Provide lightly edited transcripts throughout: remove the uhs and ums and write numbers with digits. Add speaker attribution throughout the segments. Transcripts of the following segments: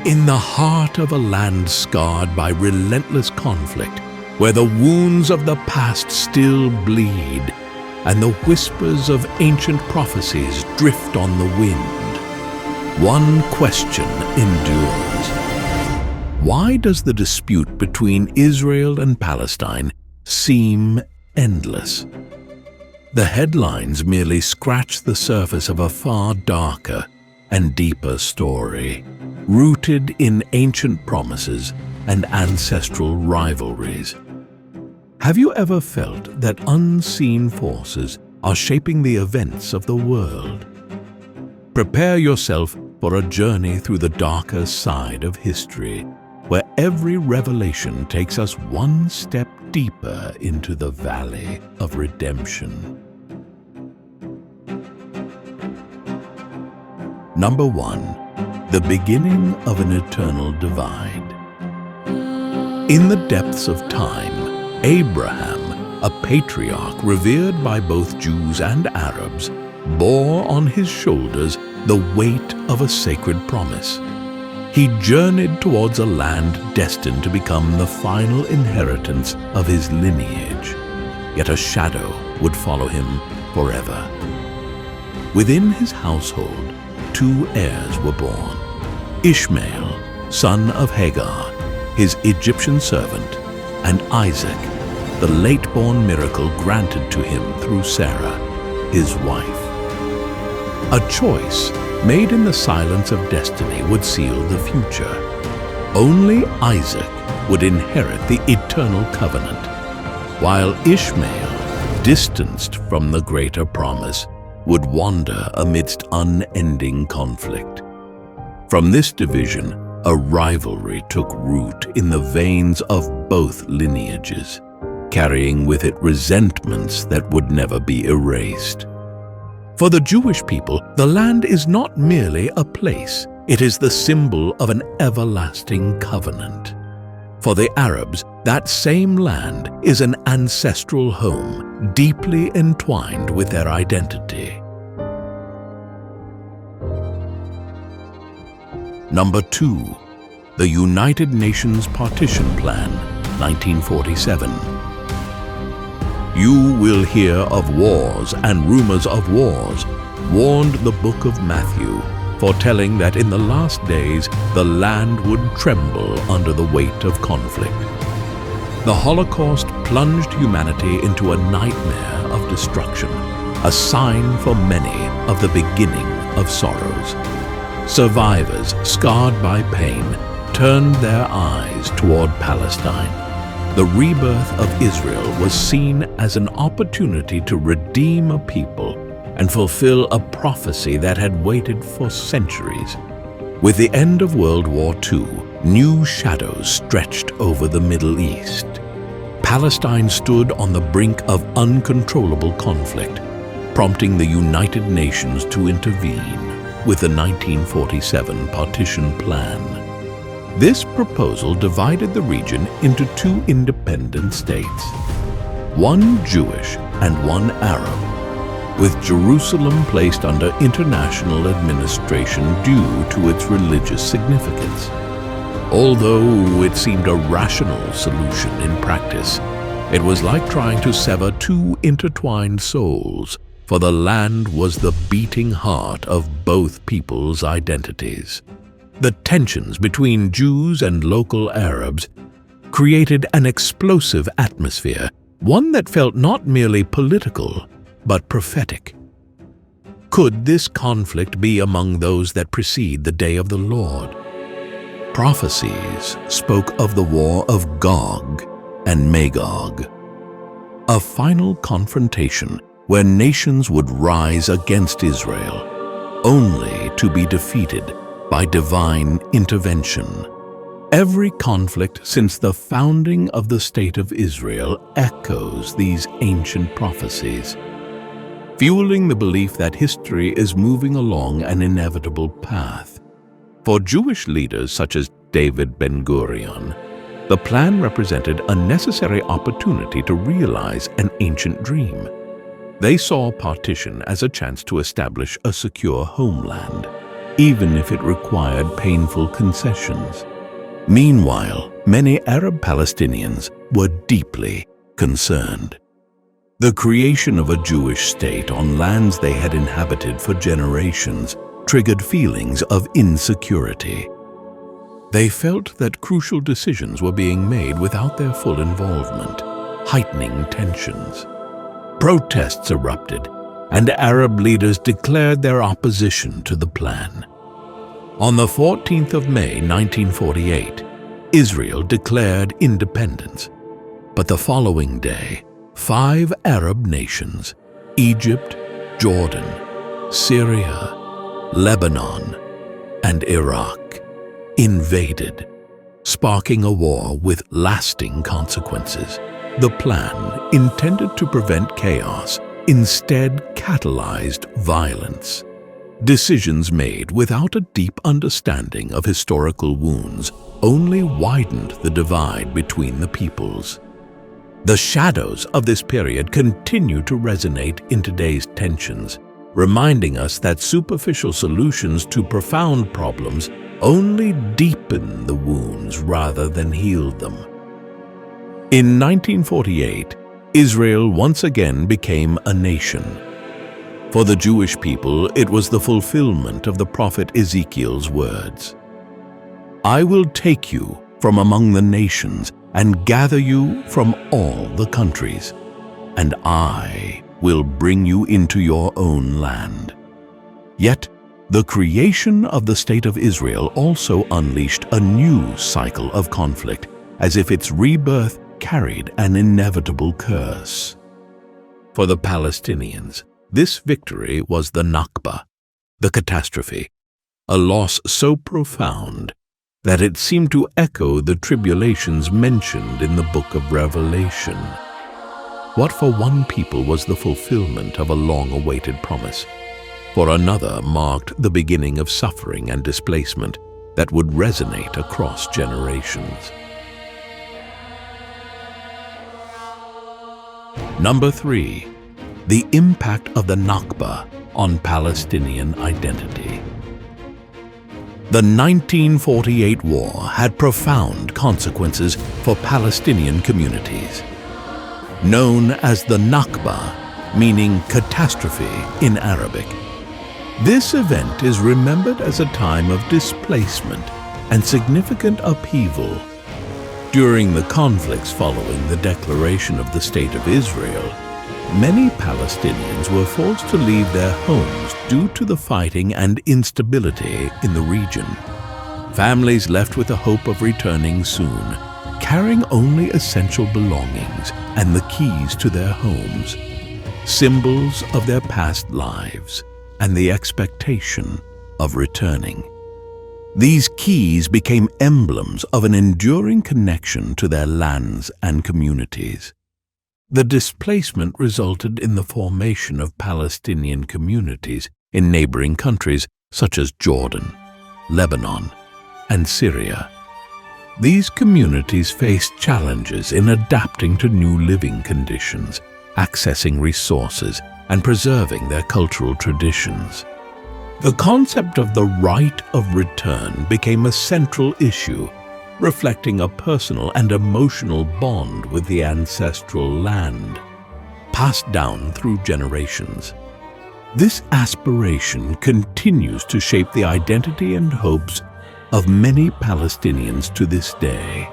Speaker 1: In the heart of a land scarred by relentless conflict, where the wounds of the past still bleed, and the whispers of ancient prophecies drift on the wind, one question endures. Why does the dispute between Israel and Palestine seem endless? The headlines merely scratch the surface of a far darker and deeper story, rooted in ancient promises and ancestral rivalries. Have you ever felt that unseen forces are shaping the events of the world? Prepare yourself for a journey through the darker side of history, where every revelation takes us one step deeper into the valley of redemption. Number 1. The beginning of an eternal divide. In the depths of time, Abraham, a patriarch revered by both Jews and Arabs, bore on his shoulders the weight of a sacred promise. He journeyed towards a land destined to become the final inheritance of his lineage, yet a shadow would follow him forever. Within his household, 2 heirs were born: Ishmael, son of Hagar, his Egyptian servant, and Isaac, the late-born miracle granted to him through Sarah, his wife. A choice made in the silence of destiny would seal the future. Only Isaac would inherit the eternal covenant, while Ishmael, distanced from the greater promise, would wander amidst unending conflict. From this division, a rivalry took root in the veins of both lineages, carrying with it resentments that would never be erased. For the Jewish people, the land is not merely a place, it is the symbol of an everlasting covenant. For the Arabs, that same land is an ancestral home, deeply entwined with their identity. Number 2. The United Nations Partition Plan, 1947. You will hear of wars and rumors of wars, warned the book of Matthew, foretelling that in the last days the land would tremble under the weight of conflict. The Holocaust plunged humanity into a nightmare of destruction, a sign for many of the beginning of sorrows. Survivors, scarred by pain, turned their eyes toward Palestine. The rebirth of Israel was seen as an opportunity to redeem a people and fulfill a prophecy that had waited for centuries. With the end of World War II, new shadows stretched over the Middle East. Palestine stood on the brink of uncontrollable conflict, prompting the United Nations to intervene with the 1947 Partition Plan. This proposal divided the region into 2 independent states, one Jewish and one Arab, with Jerusalem placed under international administration due to its religious significance. Although it seemed a rational solution in practice, it was like trying to sever 2 intertwined souls, for the land was the beating heart of both peoples' identities. The tensions between Jews and local Arabs created an explosive atmosphere, one that felt not merely political, but prophetic. Could this conflict be among those that precede the day of the Lord? Prophecies spoke of the war of Gog and Magog, a final confrontation where nations would rise against Israel, only to be defeated by divine intervention. Every conflict since the founding of the State of Israel echoes these ancient prophecies, fueling the belief that history is moving along an inevitable path. For Jewish leaders such as David Ben-Gurion, the plan represented a necessary opportunity to realize an ancient dream. They saw partition as a chance to establish a secure homeland, even if it required painful concessions. Meanwhile, many Arab Palestinians were deeply concerned. The creation of a Jewish state on lands they had inhabited for generations triggered feelings of insecurity. They felt that crucial decisions were being made without their full involvement, heightening tensions. Protests erupted, and Arab leaders declared their opposition to the plan. On the 14th of May 1948, Israel declared independence. But the following day, 5 Arab nations, Egypt, Jordan, Syria, Lebanon, and Iraq, invaded, sparking a war with lasting consequences. The plan, intended to prevent chaos, instead catalyzed violence. Decisions made without a deep understanding of historical wounds only widened the divide between the peoples. The shadows of this period continue to resonate in today's tensions, reminding us that superficial solutions to profound problems only deepen the wounds rather than heal them. In 1948, Israel once again became a nation. For the Jewish people, it was the fulfillment of the prophet Ezekiel's words. "I will take you from among the nations and gather you from all the countries, and I will bring you into your own land." Yet, the creation of the State of Israel also unleashed a new cycle of conflict, as if its rebirth carried an inevitable curse. For the Palestinians, this victory was the Nakba, the catastrophe, a loss so profound that it seemed to echo the tribulations mentioned in the book of Revelation. What for one people was the fulfillment of a long-awaited promise, for another marked the beginning of suffering and displacement that would resonate across generations. Number 3. The impact of the Nakba on Palestinian identity. The 1948 war had profound consequences for Palestinian communities. Known as the Nakba, meaning catastrophe in Arabic, this event is remembered as a time of displacement and significant upheaval. During the conflicts following the declaration of the State of Israel, many Palestinians were forced to leave their homes due to the fighting and instability in the region. Families left with the hope of returning soon, carrying only essential belongings and the keys to their homes, symbols of their past lives and the expectation of returning. These keys became emblems of an enduring connection to their lands and communities. The displacement resulted in the formation of Palestinian communities in neighboring countries such as Jordan, Lebanon, and Syria. These communities faced challenges in adapting to new living conditions, accessing resources, and preserving their cultural traditions. The concept of the right of return became a central issue, reflecting a personal and emotional bond with the ancestral land, passed down through generations. This aspiration continues to shape the identity and hopes of many Palestinians to this day.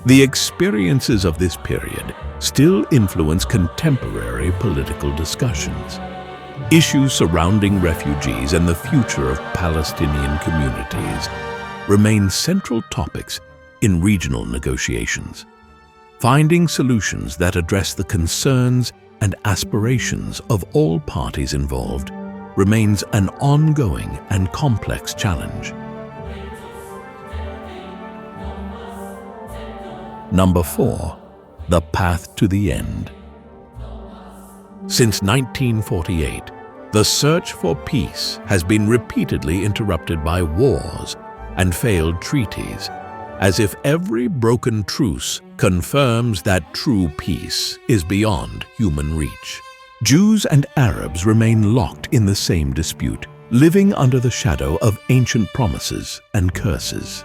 Speaker 1: The experiences of this period still influence contemporary political discussions. Issues surrounding refugees and the future of Palestinian communities remain central topics in regional negotiations. Finding solutions that address the concerns and aspirations of all parties involved remains an ongoing and complex challenge. Number 4. The path to the end. Since 1948, the search for peace has been repeatedly interrupted by wars and failed treaties, as if every broken truce confirms that true peace is beyond human reach. Jews and Arabs remain locked in the same dispute, living under the shadow of ancient promises and curses.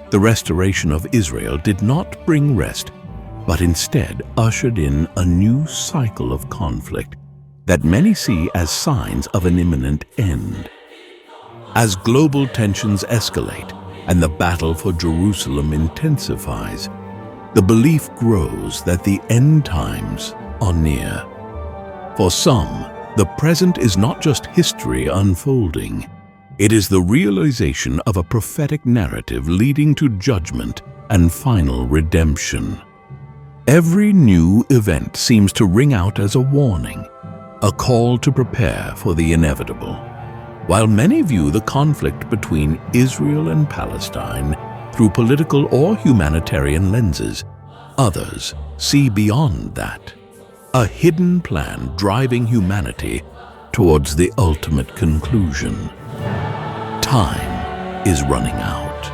Speaker 1: The restoration of Israel did not bring rest, but instead ushered in a new cycle of conflict that many see as signs of an imminent end. As global tensions escalate and the battle for Jerusalem intensifies, the belief grows that the end times are near. For some, the present is not just history unfolding. It is the realization of a prophetic narrative leading to judgment and final redemption. Every new event seems to ring out as a warning, a call to prepare for the inevitable. While many view the conflict between Israel and Palestine through political or humanitarian lenses, others see beyond that, a hidden plan driving humanity towards the ultimate conclusion. Time is running out,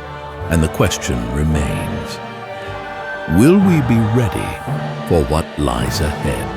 Speaker 1: and the question remains, will we be ready for what lies ahead?